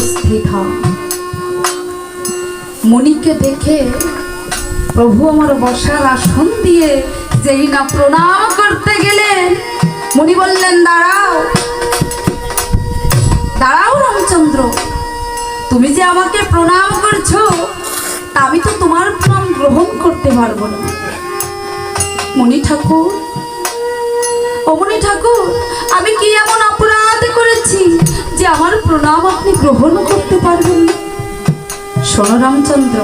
উপস্থিত হন। মুনিকে দেখে প্রভু আমার বসার আসন দিয়ে যেই না প্রণাম করতে গেলেন, মুনি বললেন, দাঁড়াও দাঁড়াও রামচন্দ্র, তুমি যে আমাকে প্রণাম করছো, আমি তো তোমার প্রণাম গ্রহণ করতে পারবো না। মুনি ঠাকুর, ও মুনি ঠাকুর, আমি কি এমন অপরাধ করেছি যে আমার প্রণাম আপনি গ্রহণ করতে পারবেন না? শোনো রামচন্দ্র,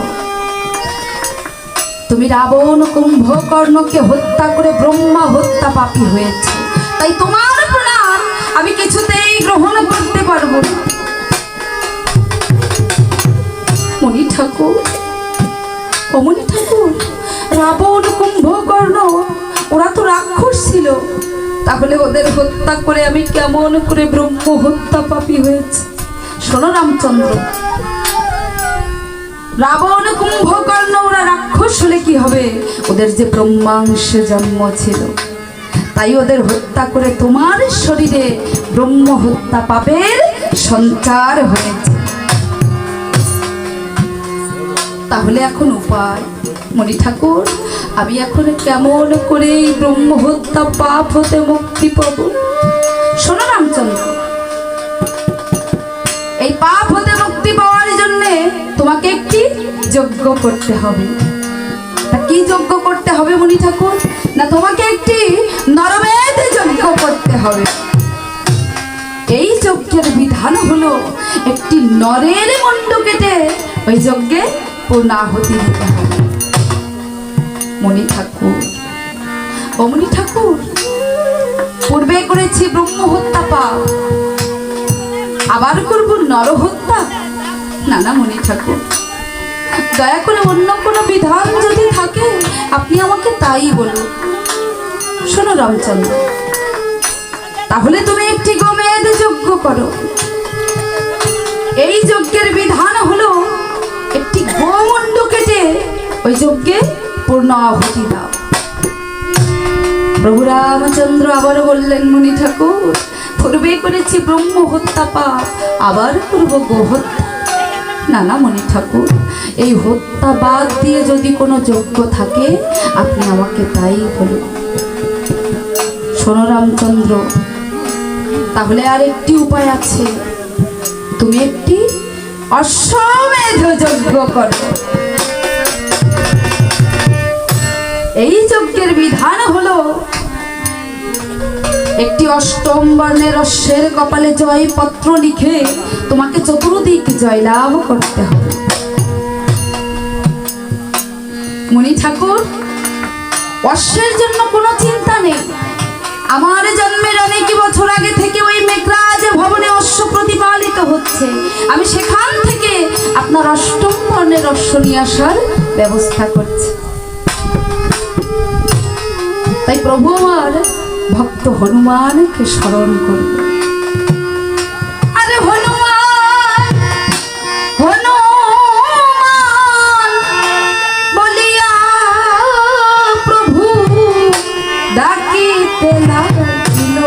তুমি রাবণ কুম্ভকর্ণকে হত্যা করে ব্রহ্মা হত্যা পাপী হয়েছে, তাই তোমার প্রণাম আমি কিছুতেই গ্রহণ করতে পারবো না। মুনি ঠাকুর, ও মুনি ঠাকুর, রাবণ কুম্ভকর্ণ ওরা তো রাক্ষস ছিল, তাহলে ওদের হত্যা করে আমি কেমন করে ব্রহ্ম হত্যা পাপী হয়েছে? শোনো রামচন্দ্র, রাবণ কুম্ভকর্ণ ওরা রাক্ষস হলে কি হবে? ওদের যে ব্রহ্মাংশে জন্ম ছিল, তাই ওদের হত্যা করে তোমার শরীরে ব্রহ্ম হত্যা পাপের সঞ্চার হয়েছে। তাহলে এখন উপায়? মণি ঠাকুর, আমি এখন কেমন করে এই ব্রহ্ম হত্যা পাপ হতে মুক্তি পাব? শোনো রামচন্দ্র, এই পাপ হতে মুক্তি পাওয়ার জন্যে তোমাকে একটি যজ্ঞ করতে হবে। তা কি যজ্ঞ করতে হবে মণি ঠাকুর? না, তোমাকে একটি নরমেধ যজ্ঞ করতে হবে। এই যজ্ঞের বিধান হলো একটি নরের মুন্ড কেটে ওই যজ্ঞে পূর্ণাহুতি দিতে হবে। মণি ঠাকুর, ও মণি ঠাকুর, পূর্বে করেছি ব্রহ্ম হত্যা পাপ, আবার করব নরহত্যা? না না মণি ঠাকুর, দয়া করে অন্য কোনো বিধান যদি থাকে আপনি আমাকে তাই বলুন। শোনো রামচন্দ্র, তাহলে তুমি একটি গোমেদ যজ্ঞ করো। এই যজ্ঞের বিধান হলো একটি গোমুণ্ড কেটে ওই যজ্ঞে পূর্ণ আহুতি দাও। প্রভু রামচন্দ্র আবার বললেন, মুনি ঠাকুর, পূর্বে করেছি ব্রহ্ম হত্যা পাপ, আবার করব গোহত্যা? না না মণি ঠাকুর, এই হত্যা বাদ দিয়ে যদি কোনো যজ্ঞ থাকে আপনি আমাকে তাই বলুন। শোনো রামচন্দ্র, তাহলে আর একটি উপায় আছে, তুমি একটি অশ্বমেধ যজ্ঞ করো। এই যজ্ঞের বিধান হলো একটি অষ্টম বর্ণের অশ্বের কপালে জয় পত্র লিখে তোমাকে চতুর্দিক জয়লাভ করতে হবে। মুনি ঠাকুর, অশ্বের জন্য কোনো চিন্তা নেই। আমার জন্মের অনেক বছর আগে থেকে ওই মেঘরাজ ভবনে অশ্ব প্রতিপালিত হচ্ছে, আমি সেখান থেকে আপনার অষ্টম বর্ণের অশ্ব নিয়ে আসার ব্যবস্থা করছি। তাই প্রভু আমার ভক্ত হনুমানকে স্মরণ করব। আরে হনুমান, হনুমান বলিয়া প্রভু ডাকিতে লাগিল।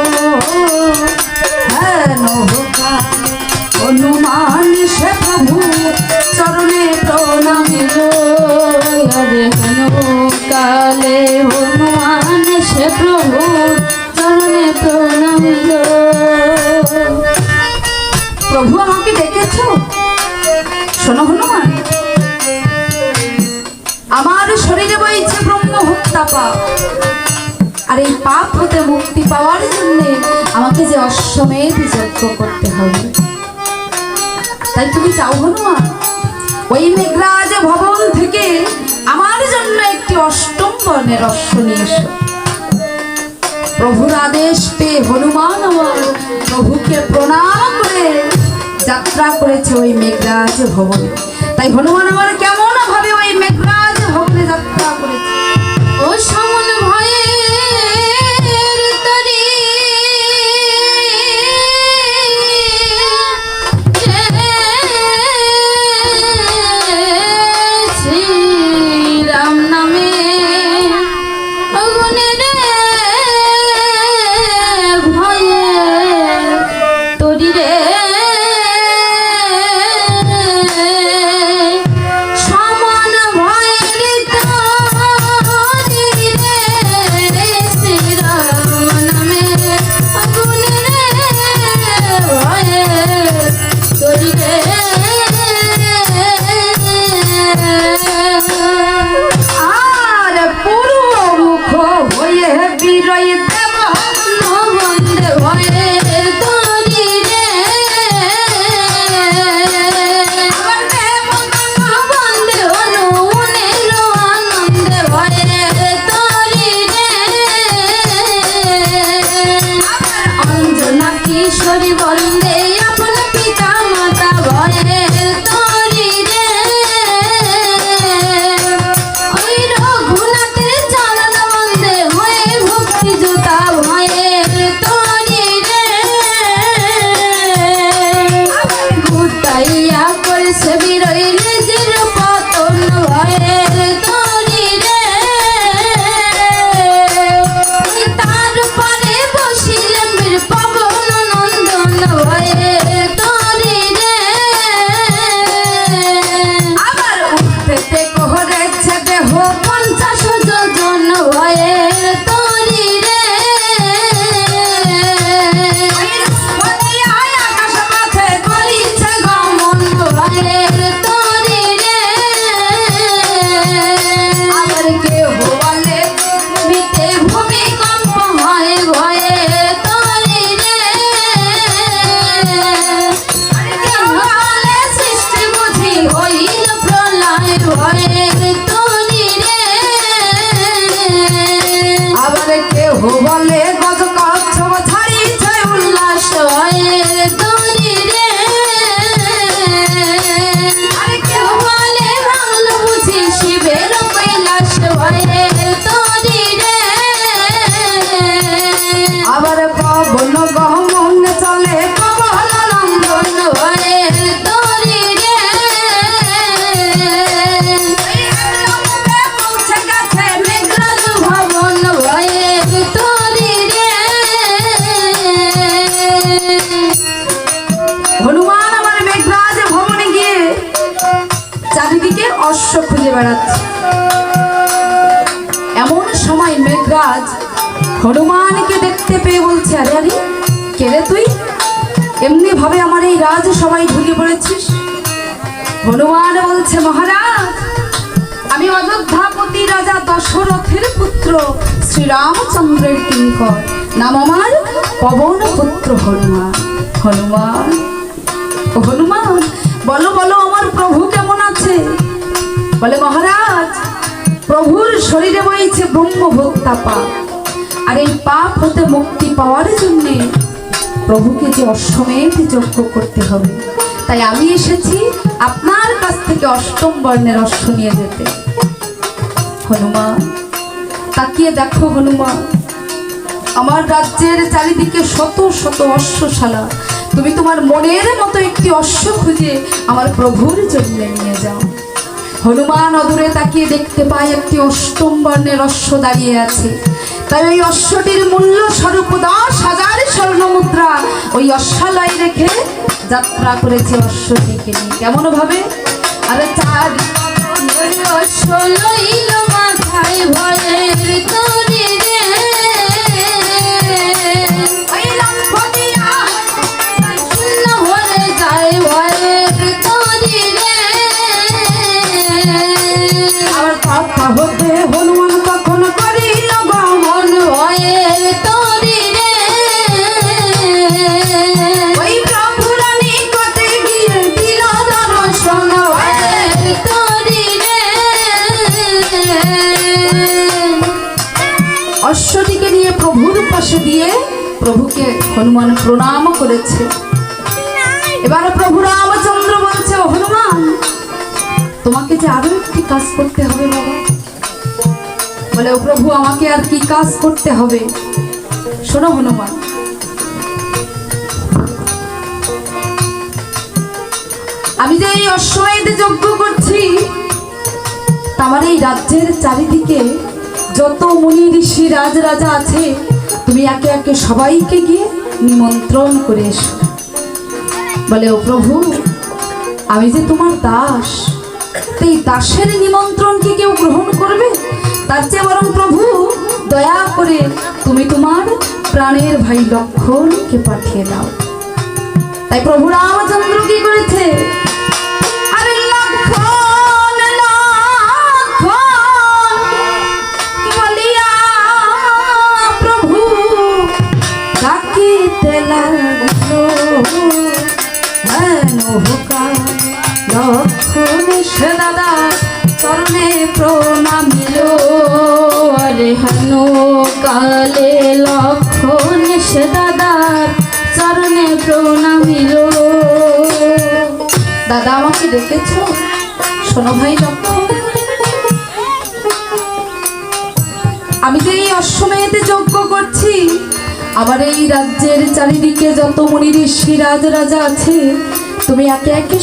হনুমান সে প্রভু চরণে প্রণামিল। আরে কালে হনুমান সে প্রভু চরণে প্রণামিল। প্রভু আমাকে ডেকেছ? শোনো হনুমান, আমার শরীরে বইছে ব্রহ্ম হত্যা পাপ, আর এই পাপ হতে মুক্তি পাওয়ার জন্য আমাকে যে অশ্বমেধ যজ্ঞ করতে হবে। তাই তুমি যাও হনুমান, ওই মেঘরাজ ভবন থেকে আমার জন্য একটি অষ্টম বর্ণের অশ্ব নিয়ে এসো। প্রভুর আদেশ পেয়ে হনুমান আমার প্রভুকে প্রণাম করে যাত্রা করেছে ওই মেঘরাজ ভবনে। তাই হনুমান আমার কেমন ভাবে ওই মেঘরাজ ভবনে যাত্রা করেছে। ও সমন ভয়ের তরি শ্রীরাম নামে অগুনের ভয়ে তরি রে চাইয়া করছে বিরইলে জির পতন ভয়ের তরি রে তারপরে বসিলেন বীর পবন নন্দন ভয়ের তরি রে আবার উঠতে করেছে দেহ 50 যোজন ভয়ের তরি রে আকাশ মাথে করিছে গমন ভয়ের তরি রে আবার কেহ বলে ভূমিতে ভূমিকম্প হয় ভয়ের তরি রে কেউ বলে সৃষ্টি বুঝি হইল প্রলয় ভয়ের তরি রে আবার কেহ বলে গজ কচ্ছপ ছাড়িছে উল্লাস ভয়ের তরি রে আর কেউ বলে ভাঙল বুঝি শিবের কৈলাস ভয়ের তরি রে আবার পবন গহমন চলে পবন নন্দন ভয়ের তরি রে পৌঁছে গেছে মেঘরাজ ভবন ভয়ের তরি রে হনুমান আমার মেঘরাজ ভবনে গিয়ে চারিদিকে অশ্ব খুঁজে বেড়াচ্ছে। এমন সময় মেঘরাজ হনুমানকে দেখতে পেয়ে বলছে, আরে আরে কে রে তুই? এমনি ভাবে আমার এই রাজ সবাই ঢুকে পড়েছিস। হনুমান বলছে, মহারাজ আমি অযোধ্যাপতি রাজা দশরথের পুত্র শ্রীরামচন্দ্রের কিঙ্কর, নাম আমার পবন পুত্র হনুমান। হনুমান ও হনুমান, বলো বলো আমার প্রভু কেমন আছে? বলে, মহারাজ প্রভুর শরীরে বইছে ব্রহ্মহত্যা পাপ, আর এই পাপ হতে মুক্তি পাওয়ার জন্যে প্রভুকে যে অশ্বমেধ যজ্ঞ করতে হবে, তাই আমি এসেছি আপনার কাছ থেকে অষ্টম বর্ণের অশ্ব নিয়ে যেতে। হনুমান তাকিয়ে দেখো হনুমান, আমার রাজ্যের চারিদিকে শত শত অশ্বশালা, তুমি তোমার মনের মতো একটি অশ্ব খুঁজে আমার প্রভুর জন্য নিয়ে যাও। হনুমান অদূরে তাকিয়ে দেখতে পায় একটি অষ্টম বর্ণের অশ্ব দাঁড়িয়ে আছে। তাই ওই অশ্বটির মূল্য স্বরূপ 10,000 স্বর্ণ মুদ্রা ওই অশ্বালয় রেখে যাত্রা করেছে অশ্বটিকে নিয়ে। কেমন ভাবে? আরে চার অশ্ব লইল মাথায় ভয়ের তরি রে ওই লম্ফ দিয়া শূন্য হয়ে যায় ভয়ের তরি রে আবার কথা হতে হনুমান কখন করিল গমন। মন ভয়ের তরি রে ওই প্রভুর নিকটে গিয়ে দিল দর্শন। ভয়ের তরি রে অশ্বটিকে নিয়ে প্রভুর পাশে দিয়ে প্রভুকে হনুমান প্রণাম করেছে। এবার প্রভু রামচন্দ্র বলছে, ও হনুমান তোমাকে যে আরো একটি কাজ করতে হবে বাবা। বলে, ও প্রভু আমাকে আর কি কাজ করতে হবে? শোনো হনুমান, আমি যে এই অশ্বমেধ যজ্ঞ করছি, তা আমার এই রাজ্যের চারিদিকে যত মুনি ঋষি রাজরাজা আছে, তুমি একে একে সবাইকে গিয়ে নিমন্ত্রণ করে এসো। বলে, ও প্রভু আমি যে তোমার দাস, তো এই দাসের নিমন্ত্রণ কি কেউ গ্রহণ করবে? তার চেয়ে বরং প্রভু দয়া করে তুমি তোমার প্রাণের ভাই লক্ষ্মণকে পাঠিয়ে দাও। তাই প্রভু রামচন্দ্র কি করেছে? আরে লক্ষ্মণ লক্ষ্মণ বলিয়া প্রভু ডাকিতে লাগলো। লক্ষ্মণ সে দাদা চরণে প্রণামিল। আরে হানু কালে লক্ষণ সে দাদার চরণে প্রণামিল। দাদা আমাকে দেখেছো? শোনো ভাই লক্ষ্মণ, আমি যে এই অশ্বমেধে যজ্ঞ করছি, আবার এই রাজ্যের চারিদিকে যত মুনি ঋষি রাজরাজা আছে, তুমি একে একে